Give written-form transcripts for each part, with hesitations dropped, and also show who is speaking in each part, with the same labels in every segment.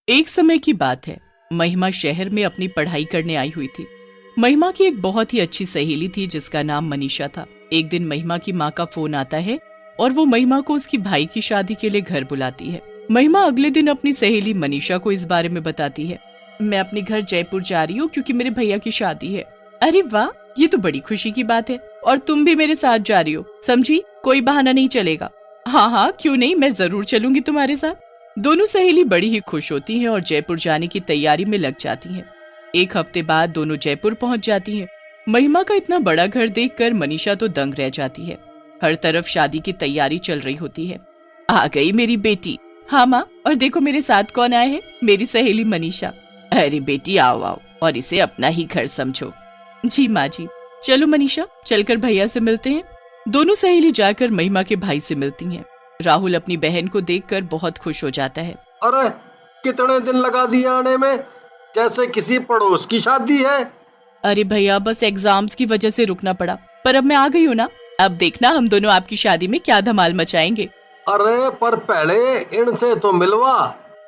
Speaker 1: एक समय की बात है। महिमा शहर में अपनी पढ़ाई करने आई हुई थी। महिमा की एक बहुत ही अच्छी सहेली थी जिसका नाम मनीषा था। एक दिन महिमा की माँ का फोन आता है और वो महिमा को उसकी भाई की शादी के लिए घर बुलाती है। महिमा अगले दिन अपनी सहेली मनीषा को इस बारे में बताती है। मैं अपने घर जयपुर जा रही हूँ क्योंकि मेरे भैया की शादी है। अरे वाह, ये तो बड़ी खुशी की बात है। और तुम भी मेरे साथ जा रही हो, समझी? कोई बहाना नहीं चलेगा। हाँ हाँ, क्यों नहीं, मैं जरूर चलूंगी तुम्हारे साथ। दोनों सहेली बड़ी ही खुश होती हैं और जयपुर जाने की तैयारी में लग जाती हैं। एक हफ्ते बाद दोनों जयपुर पहुंच जाती हैं। महिमा का इतना बड़ा घर देखकर मनीषा तो दंग रह जाती है। हर तरफ शादी की तैयारी चल रही होती है। आ गई मेरी बेटी। हाँ माँ, और देखो मेरे साथ कौन आए हैं, मेरी सहेली मनीषा। अरे बेटी, आओ आओ और इसे अपना ही घर समझो। जी माँ जी। चलो मनीषा, चलकर भैया से मिलते हैं। दोनों सहेली जाकर महिमा के भाई से मिलती हैं। राहुल अपनी बहन को देखकर बहुत खुश हो जाता है।
Speaker 2: अरे कितने दिन लगा दिए आने में, जैसे किसी पड़ोस की शादी है।
Speaker 1: अरे भैया, बस एग्जाम्स की वजह से रुकना पड़ा, पर अब मैं आ गई हूँ ना। अब देखना हम दोनों आपकी शादी में क्या धमाल मचाएंगे।
Speaker 2: अरे पर पहले इनसे तो मिलवा।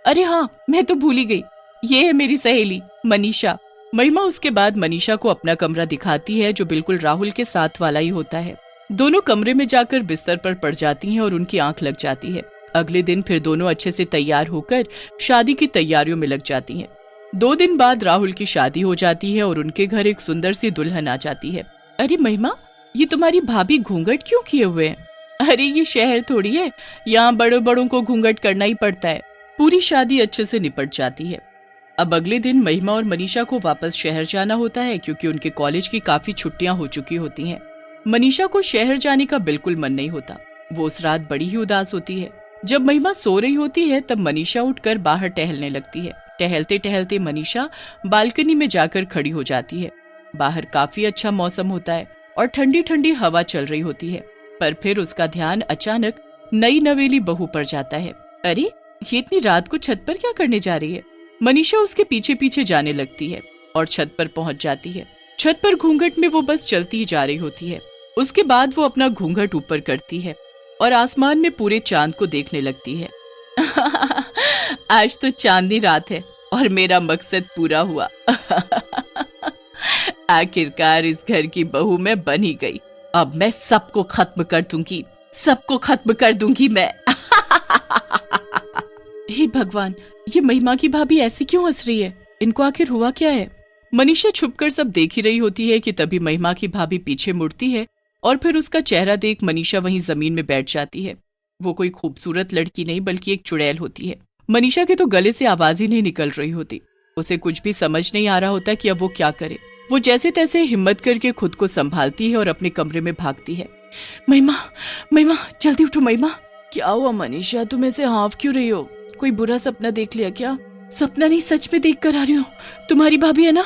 Speaker 1: अरे हाँ, मैं तो भूल ही गई। ये है मेरी सहेली मनीषा। महिमा उसके बाद मनीषा को अपना कमरा दिखाती है जो बिल्कुल राहुल के साथ वाला ही होता है। दोनों कमरे में जाकर बिस्तर पर पड़ जाती हैं और उनकी आंख लग जाती है। अगले दिन फिर दोनों अच्छे से तैयार होकर शादी की तैयारियों में लग जाती हैं। 2 दिन बाद राहुल की शादी हो जाती है और उनके घर एक सुंदर सी दुल्हन आ जाती है। अरे महिमा, ये तुम्हारी भाभी घूंघट क्यों किए हुए हैं? अरे ये शहर थोड़ी है, यहाँ बड़ों बड़ों को घूंघट करना ही पड़ता है। पूरी शादी अच्छे से निपट जाती है। अब अगले दिन महिमा और मनीषा को वापस शहर जाना होता है क्योंकि उनके कॉलेज की काफी छुट्टियां हो चुकी होती हैं। मनीषा को शहर जाने का बिल्कुल मन नहीं होता। वो उस रात बड़ी ही उदास होती है। जब महिमा सो रही होती है तब मनीषा उठकर बाहर टहलने लगती है। टहलते टहलते मनीषा बालकनी में जाकर खड़ी हो जाती है। बाहर काफी अच्छा मौसम होता है और ठंडी ठंडी हवा चल रही होती है। पर फिर उसका ध्यान अचानक नई नवेली बहू पर जाता है। अरे, ये इतनी रात को छत पर क्या करने जा रही है? मनीषा उसके पीछे पीछे जाने लगती है और छत पर पहुंच जाती है। छत पर घूंघट में वो बस चलती ही जा रही होती है। उसके बाद वो अपना घूंघट ऊपर करती है और आसमान में पूरे चांद को देखने लगती है। आज तो चांदनी रात है और मेरा मकसद पूरा हुआ। आखिरकार इस घर की बहू मैं बन ही गई। अब मैं सबको खत्म कर दूंगी, सबको खत्म कर दूंगी मैं। हे भगवान, ये महिमा की भाभी ऐसे क्यों हंस रही है? इनको आखिर हुआ क्या है? मनीषा छुपकर सब देख ही रही होती है कि तभी महिमा की भाभी पीछे मुड़ती है और फिर उसका चेहरा देख मनीषा वहीं जमीन में बैठ जाती है। वो कोई खूबसूरत लड़की नहीं बल्कि एक चुड़ैल होती है। मनीषा के तो गले से आवाज ही नहीं निकल रही होती। उसे कुछ भी समझ नहीं आ रहा होता कि अब वो क्या करे। वो जैसे तैसे हिम्मत करके खुद को संभालती है और अपने कमरे में भागती है। महिमा, महिमा, जल्दी उठो महिमा। क्या हुआ मनीषा, तुम ऐसे हाँफ क्यों रही हो? कोई बुरा सपना देख लिया क्या? सपना नहीं, सच में देख कर आ रही हूँ। तुम्हारी भाभी है ना?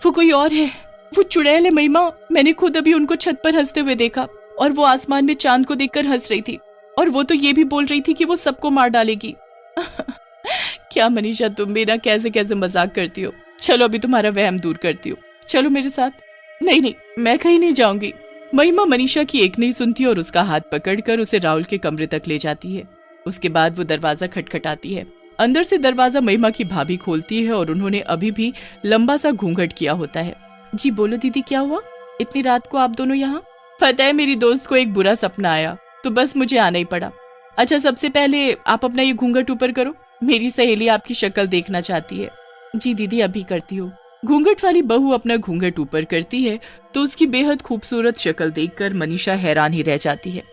Speaker 1: वो कोई और है, वो चुड़ैल है महिमा। मैंने खुद अभी उनको छत पर हंसते हुए देखा और वो आसमान में चांद को देखकर हंस रही थी और वो तो ये भी बोल रही थी कि वो सबको मार डालेगी। क्या मनीषा, तुम भी ना कैसे कैसे मजाक करती हो। चलो अभी तुम्हारा वहम दूर करती हो, चलो मेरे साथ। नहीं नहीं, मैं कहीं नहीं जाऊंगी। महिमा मनीषा की एक नहीं सुनती और उसका हाथ पकड़कर उसे राहुल के कमरे तक ले जाती है। उसके बाद वो दरवाजा खटखटाती है। अंदर से दरवाजा महिमा की भाभी खोलती है और उन्होंने अभी भी लंबा सा घूंघट किया होता है। जी बोलो दीदी, क्या हुआ? इतनी रात को आप दोनों यहाँ? पता है, मेरी दोस्त को एक बुरा सपना आया तो बस मुझे आना ही पड़ा। अच्छा, सबसे पहले आप अपना ये घूंघट ऊपर करो, मेरी सहेली आपकी शक्ल देखना चाहती है। जी दीदी, अभी करती हूँ। घूंघट वाली बहू अपना घूंघट ऊपर करती है तो उसकी बेहद खूबसूरत शक्ल देखकर मनीषा हैरान ही रह जाती है।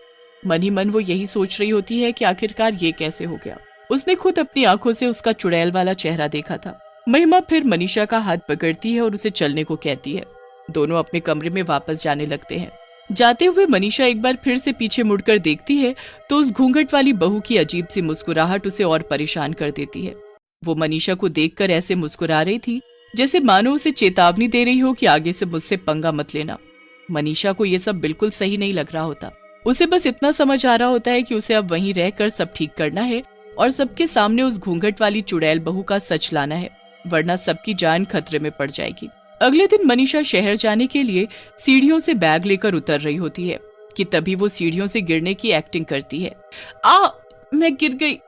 Speaker 1: मन ही मन वो यही सोच रही होती है कि आखिरकार ये कैसे हो गया। उसने खुद अपनी आंखों से उसका चुड़ैल वाला चेहरा देखा था। महिमा फिर मनीषा का हाथ पकड़ती है और उसे चलने को कहती है। दोनों अपने कमरे में वापस जाने लगते हैं। जाते हुए मनीषा एक बार फिर से पीछे मुड़कर देखती है तो उस घूंघट वाली बहू की अजीब सी मुस्कुराहट उसे और परेशान कर देती है। वो मनीषा को देखकर ऐसे मुस्कुरा रही थी जैसे मानो उसे चेतावनी दे रही हो कि आगे से मुझसे पंगा मत लेना। मनीषा को ये सब बिल्कुल सही नहीं लग रहा होता। उसे बस इतना समझ आ रहा होता है कि उसे अब वहीं रहकर सब ठीक करना है और सबके सामने उस घूंघट वाली चुड़ैल बहू का सच लाना है, वरना सबकी जान खतरे में पड़ जाएगी। अगले दिन मनीषा शहर जाने के लिए सीढ़ियों से बैग लेकर उतर रही होती है कि तभी वो सीढ़ियों से गिरने की एक्टिंग करती है। मैं गिर गई।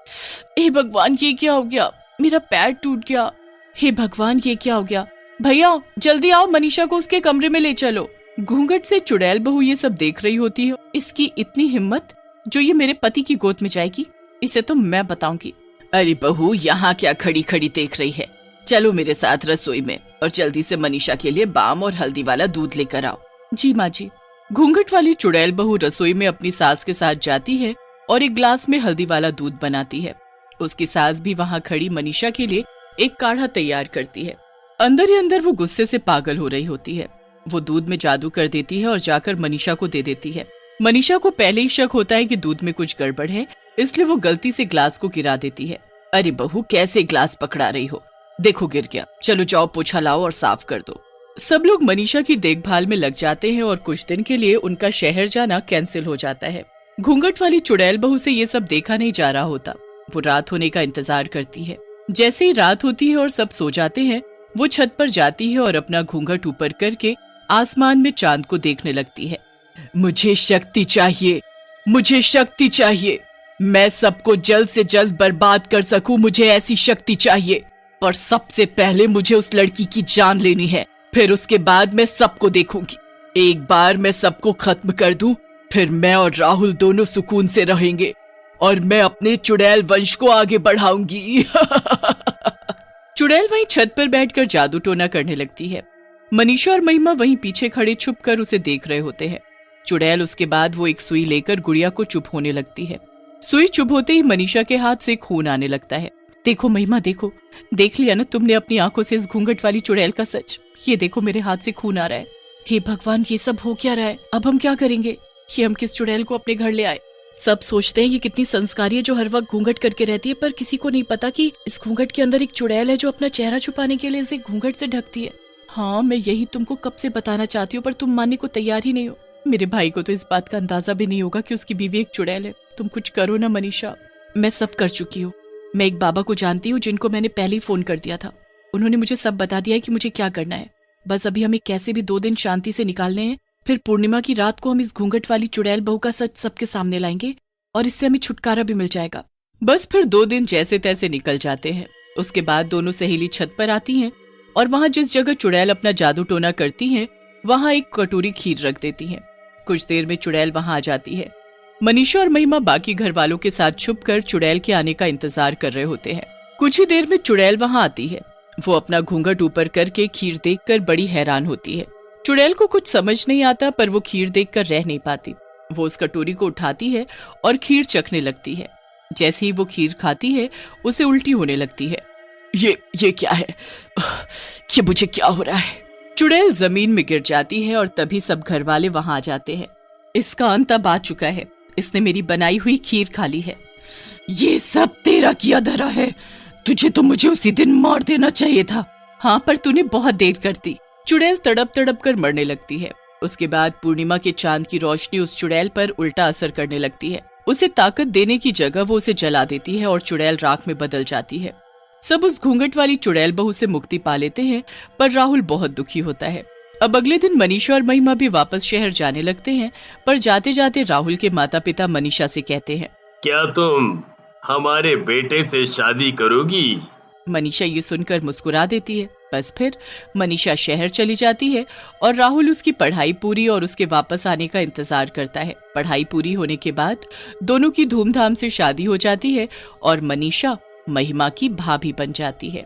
Speaker 1: हे भगवान, ये क्या हो गया? मेरा पैर टूट गया। हे भगवान, ये क्या हो गया? भैया जल्दी आओ, मनीषा को उसके कमरे में ले चलो। घूंघट से चुड़ैल बहू ये सब देख रही होती है। इसकी इतनी हिम्मत जो ये मेरे पति की गोद में जाएगी, इसे तो मैं बताऊंगी। अरे बहू, यहाँ क्या खड़ी खड़ी देख रही है? चलो मेरे साथ रसोई में और जल्दी से मनीषा के लिए बाम और हल्दी वाला दूध लेकर आओ। जी माँ जी। घूंघट वाली चुड़ैल बहू रसोई में अपनी सास के साथ जाती है और एक ग्लास में हल्दी वाला दूध बनाती है। उसकी सास भी वहाँ खड़ी मनीषा के लिए एक काढ़ा तैयार करती है। अंदर ही अंदर वो गुस्से से पागल हो रही होती है। वो दूध में जादू कर देती है और जाकर मनीषा को दे देती है। मनीषा को पहले ही शक होता है कि दूध में कुछ गड़बड़ है, इसलिए वो गलती से ग्लास को गिरा देती है। अरे बहू, कैसे ग्लास पकड़ा रही हो? देखो गिर गया। चलो जाओ, पोछा लाओ और साफ कर दो। सब लोग मनीषा की देखभाल में लग जाते हैं और कुछ दिन के लिए उनका शहर जाना कैंसिल हो जाता है। घूंघट वाली चुड़ैल बहू से ये सब देखा नहीं जा रहा होता। वो रात होने का इंतजार करती है। जैसे ही रात होती है और सब सो जाते हैं, वो छत पर जाती है और अपना घूंघट ऊपर करके आसमान में चांद को देखने लगती है। मुझे शक्ति चाहिए, मुझे शक्ति चाहिए। मैं सबको जल्द से जल्द बर्बाद कर सकूं, मुझे ऐसी शक्ति चाहिए। पर सबसे पहले मुझे उस लड़की की जान लेनी है, फिर उसके बाद मैं सबको देखूंगी। एक बार मैं सबको खत्म कर दूं, फिर मैं और राहुल दोनों सुकून से रहेंगे और मैं अपने चुड़ैल वंश को आगे बढ़ाऊंगी। चुड़ैल वहीं छत पर बैठकर जादू टोना करने लगती है। मनीषा और महिमा वहीं पीछे खड़े छुपकर उसे देख रहे होते हैं। चुड़ैल उसके बाद वो एक सुई लेकर गुड़िया को चुप होने लगती है। सुई चुप होते ही मनीषा के हाथ से खून आने लगता है। देखो महिमा, देखो, देख लिया ना तुमने अपनी आंखों से इस घूंघट वाली चुड़ैल का सच? ये देखो, मेरे हाथ से खून आ रहा है। हे भगवान, ये सब हो क्या रहा है? अब हम क्या करेंगे? ये हम किस चुड़ैल को अपने घर ले आए? सब सोचते हैं ये कितनी संस्कारी है जो हर वक्त घूंघट करके रहती है, पर किसी को नहीं पता कि इस घूंघट के अंदर एक चुड़ैल है जो अपना चेहरा छुपाने के लिए इसे घूंघट से ढकती है। हाँ, मैं यही तुमको कब से बताना चाहती हूँ, पर तुम मानने को तैयार ही नहीं हो। मेरे भाई को तो इस बात का अंदाजा भी नहीं होगा कि उसकी बीवी एक चुड़ैल है। तुम कुछ करो ना मनीषा। मैं सब कर चुकी हूँ। मैं एक बाबा को जानती हूँ जिनको मैंने पहले ही फोन कर दिया था। उन्होंने मुझे सब बता दिया है कि मुझे क्या करना है। बस अभी हमें कैसे भी 2 दिन शांति से निकालने हैं, फिर पूर्णिमा की रात को हम इस घूंघट वाली चुड़ैल बहू का सच सबके सामने लाएंगे और इससे हमें छुटकारा भी मिल जाएगा। बस फिर 2 दिन जैसे तैसे निकल जाते हैं। उसके बाद दोनों सहेली छत पर आती हैं और वहां जिस जगह चुड़ैल अपना जादू टोना करती हैं, वहां एक कटोरी खीर रख देती हैं। कुछ देर में चुड़ैल वहां आ जाती है। मनीषा और महिमा बाकी घर वालों के साथ छुपकर चुड़ैल के आने का इंतजार कर रहे होते हैं। कुछ ही देर में चुड़ैल वहां आती है। वो अपना घूंघट ऊपर करके खीर देखकर बड़ी हैरान होती है। चुड़ैल को कुछ समझ नहीं आता, पर वो खीर देखकर रह नहीं पाती। वो उस कटोरी को उठाती है और खीर चखने लगती है। जैसे ही वो खीर खाती है, उसे उल्टी होने लगती है। ये क्या है? ये मुझे क्या हो रहा है? चुड़ैल जमीन में गिर जाती है और तभी सब घर वाले वहां आ जाते हैं। इसका अंत अब आ चुका है। इसने मेरी बनाई हुई खीर खा ली है। ये सब तेरा किया धरा है। तुझे तो मुझे उसी दिन मार देना चाहिए था। हाँ, पर तूने बहुत देर कर दी। चुड़ैल तड़प तड़प कर मरने लगती है। उसके बाद पूर्णिमा के चांद की रोशनी उस चुड़ैल पर उल्टा असर करने लगती है। उसे ताकत देने की जगह वो उसे जला देती है और चुड़ैल राख में बदल जाती है। सब उस घूंघट वाली चुड़ैल बहू से मुक्ति पा लेते हैं, पर राहुल बहुत दुखी होता है। अब अगले दिन मनीषा और महिमा भी वापस शहर जाने लगते हैं, पर जाते जाते राहुल के माता पिता मनीषा से कहते हैं,
Speaker 3: क्या तुम हमारे बेटे से शादी करोगी?
Speaker 1: मनीषा ये सुनकर मुस्कुरा देती है। बस फिर मनीषा शहर चली जाती है और राहुल उसकी पढ़ाई पूरी और उसके वापस आने का इंतजार करता है। पढ़ाई पूरी होने के बाद दोनों की धूमधाम से शादी हो जाती है और मनीषा महिमा की भाभी बन जाती है।